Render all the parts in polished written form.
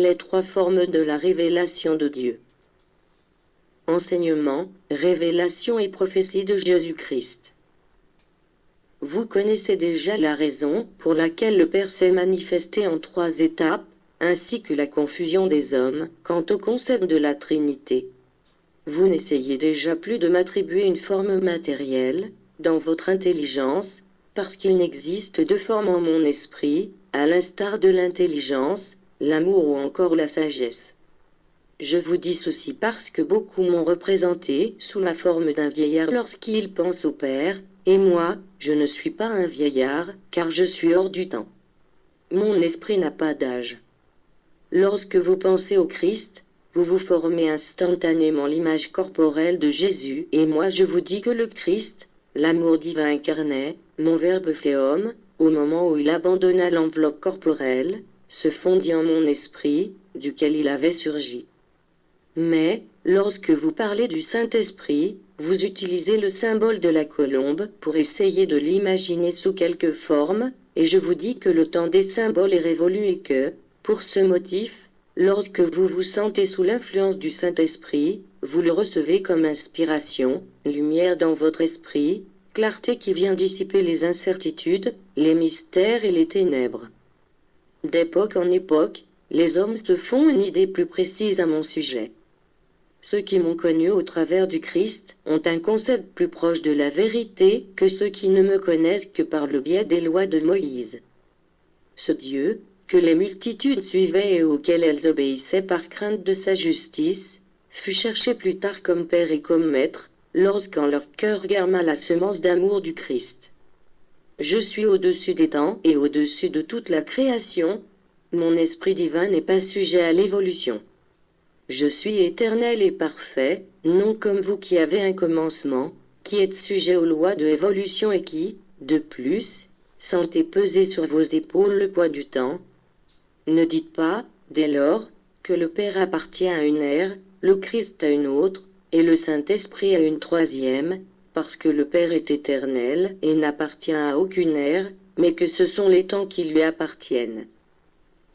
Les trois formes de la révélation de Dieu. Enseignement, révélation et prophétie de Jésus-Christ. Vous connaissez déjà la raison pour laquelle le Père s'est manifesté en trois étapes, ainsi que la confusion des hommes quant au concept de la Trinité. Vous n'essayez déjà plus de m'attribuer une forme matérielle, dans votre intelligence, parce qu'il n'existe deux formes en mon esprit, à l'instar de l'intelligence, l'amour ou encore la sagesse. Je vous dis ceci parce que beaucoup m'ont représenté sous la forme d'un vieillard lorsqu'ils pensent au Père, et moi, je ne suis pas un vieillard, car je suis hors du temps. Mon esprit n'a pas d'âge. Lorsque vous pensez au Christ, vous vous formez instantanément l'image corporelle de Jésus, et moi je vous dis que le Christ, l'amour divin incarné, mon Verbe fait homme, au moment où il abandonna l'enveloppe corporelle, se fondit en mon esprit, duquel il avait surgi. Mais, lorsque vous parlez du Saint-Esprit, vous utilisez le symbole de la colombe pour essayer de l'imaginer sous quelque forme, et je vous dis que le temps des symboles est révolu et que, pour ce motif, lorsque vous vous sentez sous l'influence du Saint-Esprit, vous le recevez comme inspiration, lumière dans votre esprit, clarté qui vient dissiper les incertitudes, les mystères et les ténèbres. D'époque en époque, les hommes se font une idée plus précise à mon sujet. Ceux qui m'ont connu au travers du Christ ont un concept plus proche de la vérité que ceux qui ne me connaissent que par le biais des lois de Moïse. Ce Dieu, que les multitudes suivaient et auquel elles obéissaient par crainte de sa justice, fut cherché plus tard comme Père et comme Maître, lorsqu'en leur cœur germa la semence d'amour du Christ. Je suis au-dessus des temps et au-dessus de toute la création, mon esprit divin n'est pas sujet à l'évolution. Je suis éternel et parfait, non comme vous qui avez un commencement, qui êtes sujet aux lois de évolution et qui, de plus, sentez peser sur vos épaules le poids du temps. Ne dites pas, dès lors, que le Père appartient à une ère, le Christ à une autre, et le Saint-Esprit à une troisième, parce que le Père est éternel et n'appartient à aucune ère, mais que ce sont les temps qui lui appartiennent.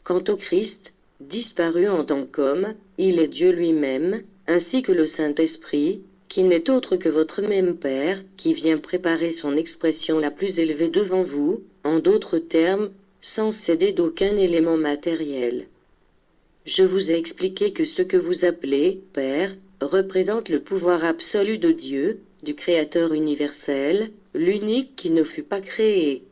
Quant au Christ, disparu en tant qu'homme, il est Dieu lui-même, ainsi que le Saint-Esprit, qui n'est autre que votre même Père, qui vient préparer son expression la plus élevée devant vous, en d'autres termes, sans céder d'aucun élément matériel. Je vous ai expliqué que ce que vous appelez « Père » représente le pouvoir absolu de Dieu, du Créateur universel, l'unique qui ne fut pas créé.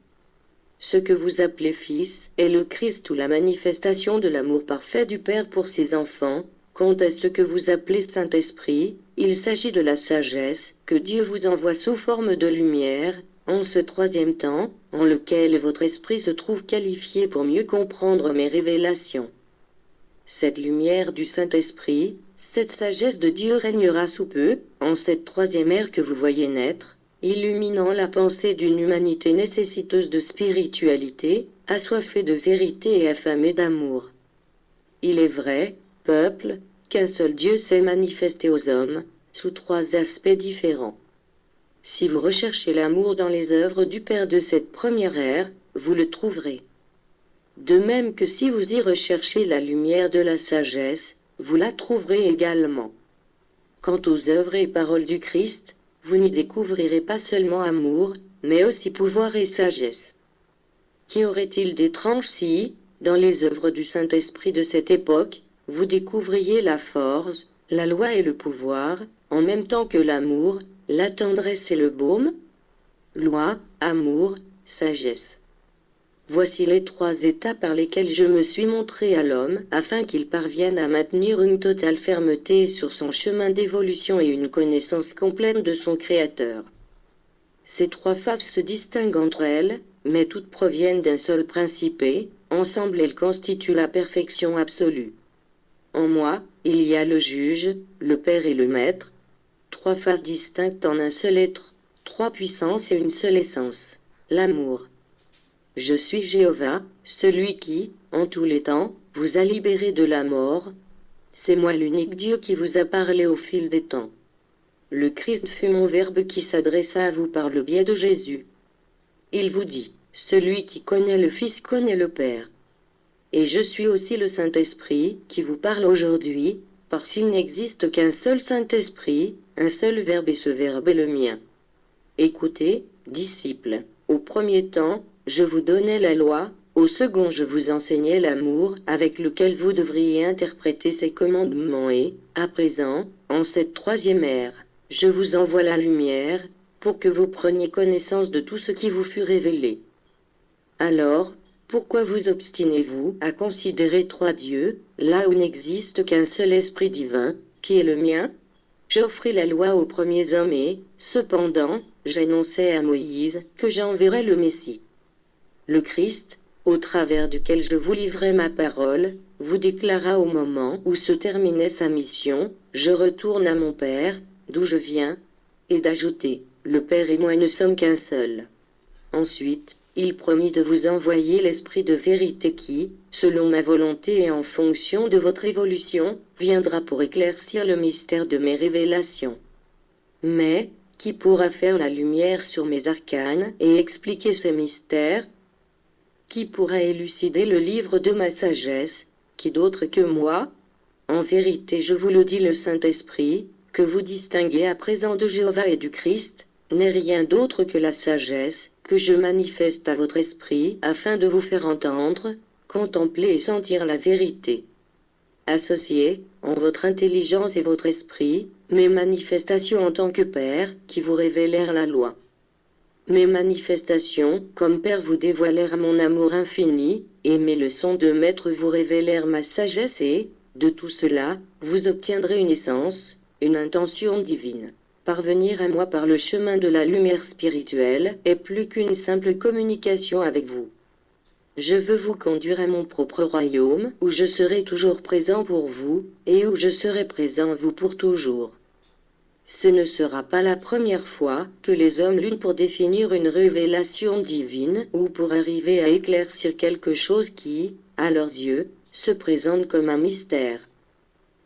Ce que vous appelez Fils est le Christ ou la manifestation de l'amour parfait du Père pour ses enfants. Quant à ce que vous appelez Saint-Esprit, il s'agit de la sagesse que Dieu vous envoie sous forme de lumière, en ce troisième temps, en lequel votre esprit se trouve qualifié pour mieux comprendre mes révélations. Cette lumière du Saint-Esprit, cette sagesse de Dieu régnera sous peu, en cette troisième ère que vous voyez naître, illuminant la pensée d'une humanité nécessiteuse de spiritualité, assoiffée de vérité et affamée d'amour. Il est vrai, peuple, qu'un seul Dieu s'est manifesté aux hommes, sous trois aspects différents. Si vous recherchez l'amour dans les œuvres du Père de cette première ère, vous le trouverez. De même que si vous y recherchez la lumière de la sagesse, vous la trouverez également. Quant aux œuvres et paroles du Christ, vous n'y découvrirez pas seulement amour, mais aussi pouvoir et sagesse. Qu'y aurait-il d'étrange si, dans les œuvres du Saint-Esprit de cette époque, vous découvriez la force, la loi et le pouvoir, en même temps que l'amour, la tendresse et le baume? Loi, amour, sagesse. Voici les trois états par lesquels je me suis montré à l'homme, afin qu'il parvienne à maintenir une totale fermeté sur son chemin d'évolution et une connaissance complète de son Créateur. Ces trois faces se distinguent entre elles, mais toutes proviennent d'un seul principe. Ensemble elles constituent la perfection absolue. En moi, il y a le juge, le Père et le Maître, trois faces distinctes en un seul être, trois puissances et une seule essence, l'amour. Je suis Jéhovah, celui qui, en tous les temps, vous a libéré de la mort. C'est moi l'unique Dieu qui vous a parlé au fil des temps. Le Christ fut mon Verbe qui s'adressa à vous par le biais de Jésus. Il vous dit, celui qui connaît le Fils connaît le Père. et je suis aussi le Saint-Esprit qui vous parle aujourd'hui, parce qu'il n'existe qu'un seul Saint-Esprit, un seul Verbe et ce Verbe est le mien. Écoutez, disciples, au premier temps, je vous donnais la loi, au second je vous enseignais l'amour avec lequel vous devriez interpréter ces commandements et, à présent, en cette troisième ère, je vous envoie la lumière, pour que vous preniez connaissance de tout ce qui vous fut révélé. Alors, pourquoi vous obstinez-vous à considérer trois dieux, là où n'existe qu'un seul esprit divin, qui est le mien? J'offris la loi aux premiers hommes et, cependant, j'annonçais à Moïse que j'enverrais le Messie. Le Christ, au travers duquel je vous livrai ma parole, vous déclara au moment où se terminait sa mission, je retourne à mon Père, d'où je viens, et d'ajouter, le Père et moi ne sommes qu'un seul. Ensuite, il promit de vous envoyer l'Esprit de vérité qui, selon ma volonté et en fonction de votre évolution, viendra pour éclaircir le mystère de mes révélations. Mais, qui pourra faire la lumière sur mes arcanes et expliquer ces mystères? Qui pourra élucider le livre de ma sagesse? Qui d'autre que moi? En vérité, je vous le dis, le Saint-Esprit, que vous distinguez à présent de Jéhovah et du Christ, n'est rien d'autre que la sagesse, que je manifeste à votre esprit afin de vous faire entendre, contempler et sentir la vérité. Associez, en votre intelligence et votre esprit, mes manifestations en tant que Père, qui vous révélèrent la loi. Mes manifestations, comme Père vous dévoilèrent mon amour infini, et mes leçons de Maître vous révélèrent ma sagesse et, de tout cela, vous obtiendrez une essence, une intention divine. Parvenir à moi par le chemin de la lumière spirituelle est plus qu'une simple communication avec vous. Je veux vous conduire à mon propre royaume, où je serai toujours présent pour vous, et où je serai présent vous pour toujours. Ce ne sera pas la première fois que les hommes luttent pour définir une révélation divine ou pour arriver à éclaircir quelque chose qui, à leurs yeux, se présente comme un mystère.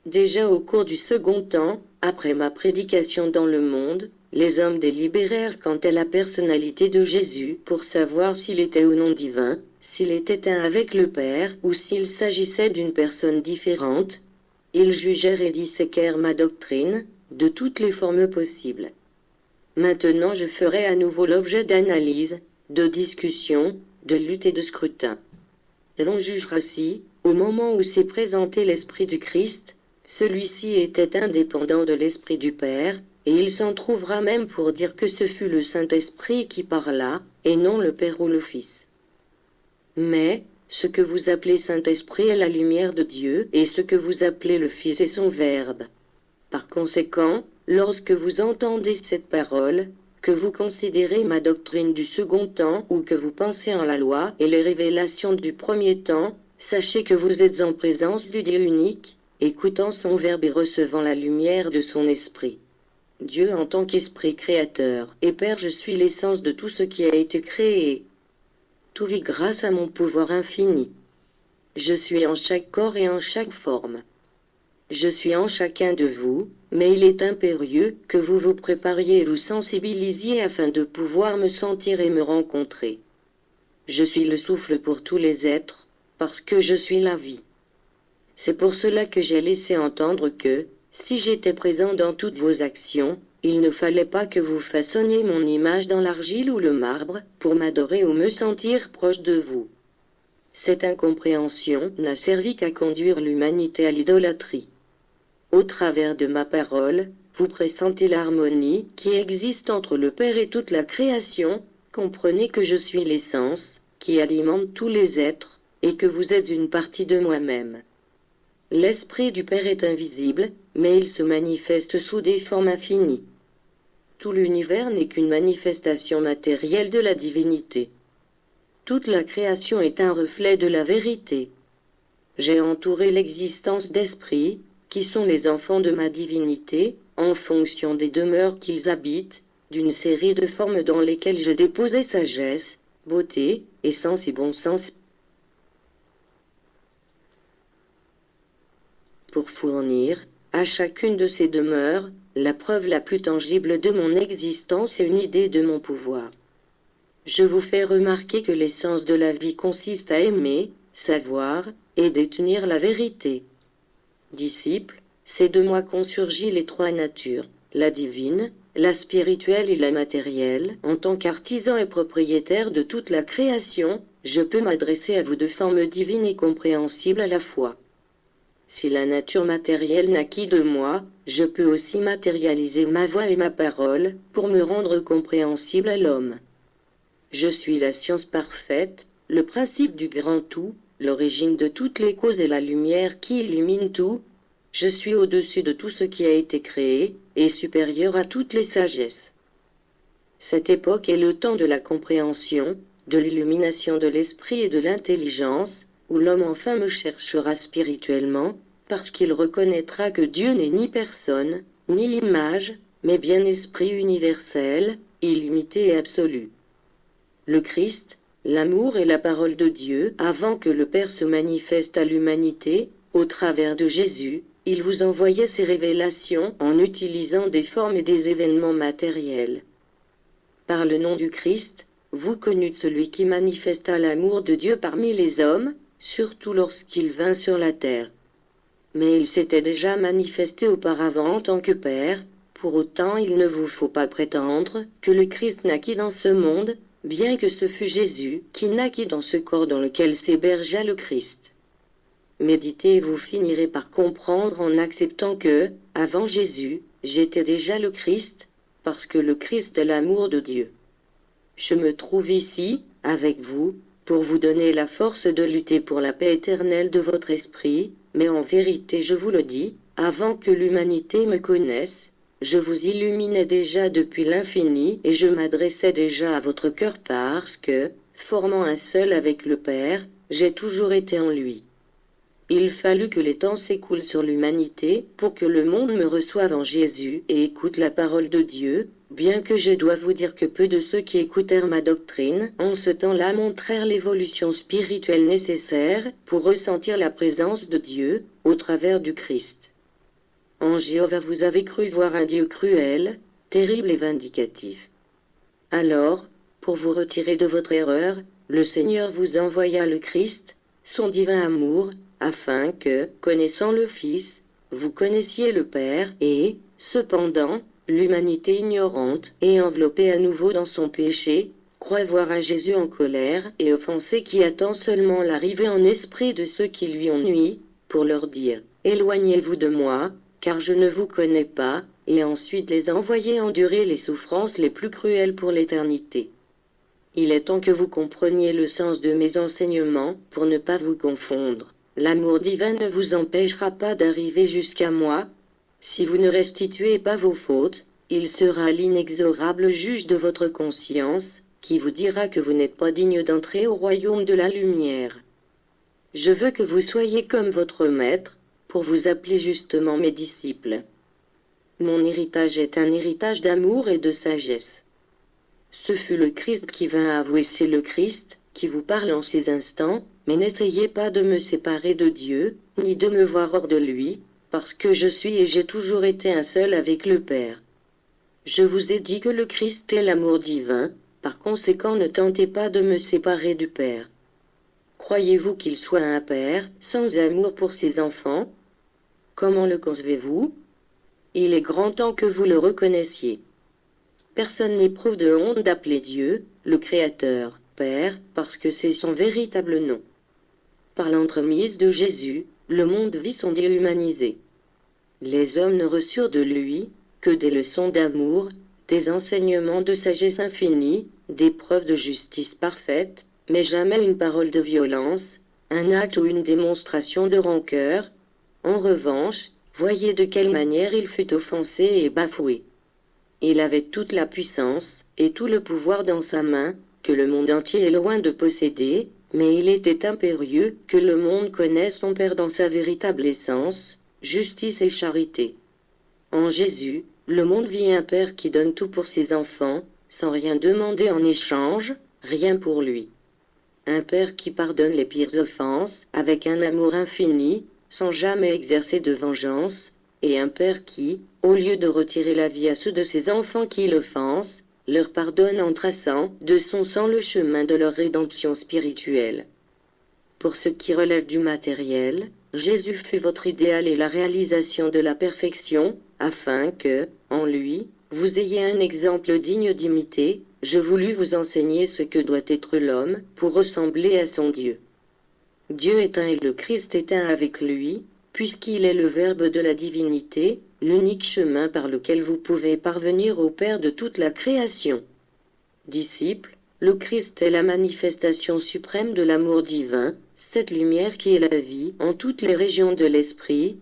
Déjà au cours du second temps, après ma prédication dans le monde, les hommes délibérèrent quant à la personnalité de Jésus pour savoir s'il était ou non divin, s'il était un avec le Père ou s'il s'agissait d'une personne différente. Ils jugèrent et disséquèrent ma doctrine, de toutes les formes possibles. Maintenant je ferai à nouveau l'objet d'analyse, de discussion, de lutte et de scrutin. L'on jugera si, au moment où s'est présenté l'Esprit du Christ, celui-ci était indépendant de l'Esprit du Père, et il s'en trouvera même pour dire que ce fut le Saint-Esprit qui parla, et non le Père ou le Fils. Mais, ce que vous appelez Saint-Esprit est la lumière de Dieu, et ce que vous appelez le Fils est son Verbe. Par conséquent, lorsque vous entendez cette parole, que vous considérez ma doctrine du second temps ou que vous pensez en la loi et les révélations du premier temps, sachez que vous êtes en présence du Dieu unique, écoutant son Verbe et recevant la lumière de son Esprit. Dieu en tant qu'Esprit créateur et Père, je suis l'essence de tout ce qui a été créé. Tout vit grâce à mon pouvoir infini. Je suis en chaque corps et en chaque forme. Je suis en chacun de vous, mais il est impérieux que vous vous prépariez et vous sensibilisiez afin de pouvoir me sentir et me rencontrer. Je suis le souffle pour tous les êtres, parce que je suis la vie. C'est pour cela que j'ai laissé entendre que, si j'étais présent dans toutes vos actions, il ne fallait pas que vous façonniez mon image dans l'argile ou le marbre, pour m'adorer ou me sentir proche de vous. Cette incompréhension n'a servi qu'à conduire l'humanité à l'idolâtrie. Au travers de ma parole, vous pressentez l'harmonie qui existe entre le Père et toute la création, comprenez que je suis l'essence, qui alimente tous les êtres, et que vous êtes une partie de moi-même. L'Esprit du Père est invisible, mais il se manifeste sous des formes infinies. Tout l'univers n'est qu'une manifestation matérielle de la divinité. Toute la création est un reflet de la vérité. J'ai entouré l'existence d'esprits, qui sont les enfants de ma divinité, en fonction des demeures qu'ils habitent, d'une série de formes dans lesquelles j'ai déposé sagesse, beauté, essence et bon sens, pour fournir, à chacune de ces demeures, la preuve la plus tangible de mon existence et une idée de mon pouvoir. Je vous fais remarquer que l'essence de la vie consiste à aimer, savoir, et détenir la vérité. Disciple, c'est de moi qu'ont surgi les trois natures, la divine, la spirituelle et la matérielle. En tant qu'artisan et propriétaire de toute la création, je peux m'adresser à vous de forme divine et compréhensible à la fois. Si la nature matérielle naquit de moi, je peux aussi matérialiser ma voix et ma parole, pour me rendre compréhensible à l'homme. Je suis la science parfaite, le principe du grand tout, l'origine de toutes les causes et la lumière qui illumine tout. Je suis au-dessus de tout ce qui a été créé, et supérieur à toutes les sagesses. Cette époque est le temps de la compréhension, de l'illumination de l'esprit et de l'intelligence, où l'homme enfin me cherchera spirituellement, parce qu'il reconnaîtra que Dieu n'est ni personne, ni image, mais bien esprit universel, illimité et absolu. Le Christ, l'amour et la parole de Dieu, avant que le Père se manifeste à l'humanité, au travers de Jésus, il vous envoyait ces révélations en utilisant des formes et des événements matériels. Par le nom du Christ, vous connûtes celui qui manifesta l'amour de Dieu parmi les hommes, surtout lorsqu'il vint sur la terre. Mais il s'était déjà manifesté auparavant en tant que Père, pour autant il ne vous faut pas prétendre que le Christ naquit dans ce monde, bien que ce fût Jésus qui naquit dans ce corps dans lequel s'hébergea le Christ. Méditez et vous finirez par comprendre en acceptant que, avant Jésus, j'étais déjà le Christ, parce que le Christ est l'amour de Dieu. Je me trouve ici, avec vous, pour vous donner la force de lutter pour la paix éternelle de votre esprit, mais en vérité je vous le dis, avant que l'humanité me connaisse, je vous illuminais déjà depuis l'infini et je m'adressais déjà à votre cœur parce que, formant un seul avec le Père, j'ai toujours été en lui. Il fallut que les temps s'écoulent sur l'humanité pour que le monde me reçoive en Jésus et écoute la parole de Dieu, bien que je dois vous dire que peu de ceux qui écoutèrent ma doctrine en ce temps-là montrèrent l'évolution spirituelle nécessaire pour ressentir la présence de Dieu au travers du Christ. En Jéhovah vous avez cru voir un Dieu cruel, terrible et vindicatif. Alors, pour vous retirer de votre erreur, le Seigneur vous envoya le Christ, son divin amour, afin que, connaissant le Fils, vous connaissiez le Père et, cependant, l'humanité ignorante et enveloppée à nouveau dans son péché, croit voir un Jésus en colère et offensé qui attend seulement l'arrivée en esprit de ceux qui lui ont nui, pour leur dire « Éloignez-vous de moi, car je ne vous connais pas », et ensuite les envoyer endurer les souffrances les plus cruelles pour l'éternité. Il est temps que vous compreniez le sens de mes enseignements pour ne pas vous confondre. L'amour divin ne vous empêchera pas d'arriver jusqu'à moi. Si vous ne restituez pas vos fautes, il sera l'inexorable juge de votre conscience, qui vous dira que vous n'êtes pas digne d'entrer au royaume de la lumière. Je veux que vous soyez comme votre maître, pour vous appeler justement mes disciples. Mon héritage est un héritage d'amour et de sagesse. Ce fut le Christ qui vint avouer, c'est le Christ qui vous parle en ces instants, mais n'essayez pas de me séparer de Dieu, ni de me voir hors de lui, parce que je suis et j'ai toujours été un seul avec le Père. Je vous ai dit que le Christ est l'amour divin, par conséquent ne tentez pas de me séparer du Père. Croyez-vous qu'il soit un Père, sans amour pour ses enfants? Comment le concevez-vous? Il est grand temps que vous le reconnaissiez. Personne n'éprouve de honte d'appeler Dieu, le Créateur, Père, parce que c'est son véritable nom. Par l'entremise de Jésus, le monde vit son Dieu humanisé. Les hommes ne reçurent de lui que des leçons d'amour, des enseignements de sagesse infinie, des preuves de justice parfaite, mais jamais une parole de violence, un acte ou une démonstration de rancœur. En revanche, voyez de quelle manière il fut offensé et bafoué. Il avait toute la puissance et tout le pouvoir dans sa main, que le monde entier est loin de posséder, mais il était impérieux que le monde connaisse son Père dans sa véritable essence, justice et charité. En Jésus, le monde vit un Père qui donne tout pour ses enfants, sans rien demander en échange, rien pour lui. Un Père qui pardonne les pires offenses, avec un amour infini, sans jamais exercer de vengeance, et un Père qui, au lieu de retirer la vie à ceux de ses enfants qui l'offensent, leur pardonne en traçant de son sang le chemin de leur rédemption spirituelle. Pour ce qui relève du matériel, Jésus fut votre idéal et la réalisation de la perfection, afin que, en lui, vous ayez un exemple digne d'imiter. Je voulus vous enseigner ce que doit être l'homme pour ressembler à son Dieu. Dieu est un et le Christ est un avec lui, puisqu'il est le Verbe de la divinité, l'unique chemin par lequel vous pouvez parvenir au Père de toute la création. Disciples, le Christ est la manifestation suprême de l'amour divin, cette lumière qui est la vie en toutes les régions de l'esprit,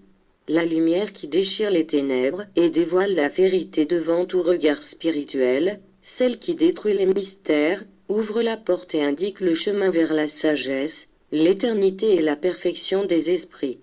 la lumière qui déchire les ténèbres et dévoile la vérité devant tout regard spirituel, celle qui détruit les mystères, ouvre la porte et indique le chemin vers la sagesse, l'éternité et la perfection des esprits.